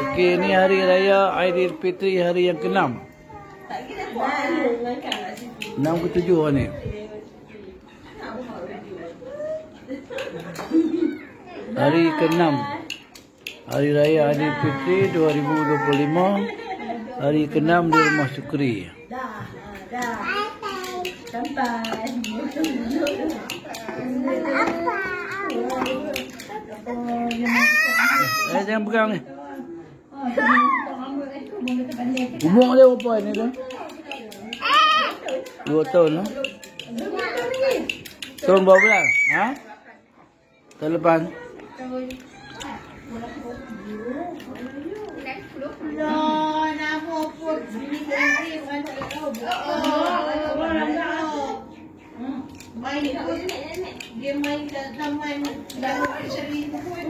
Okey, ni hari raya Aidilfitri hari yang ke-6. 6 ke 7 ni. Hari ke-6 Hari Raya Aidilfitri 2025. Hari ke-6 di Rumah Sukri. Jangan pegang ni. Umur dia berapa ni tu? 2 tahun lah. Tahun berapa bulan? Ha? Tahun lepas. Dia main kat taman dah sering pun.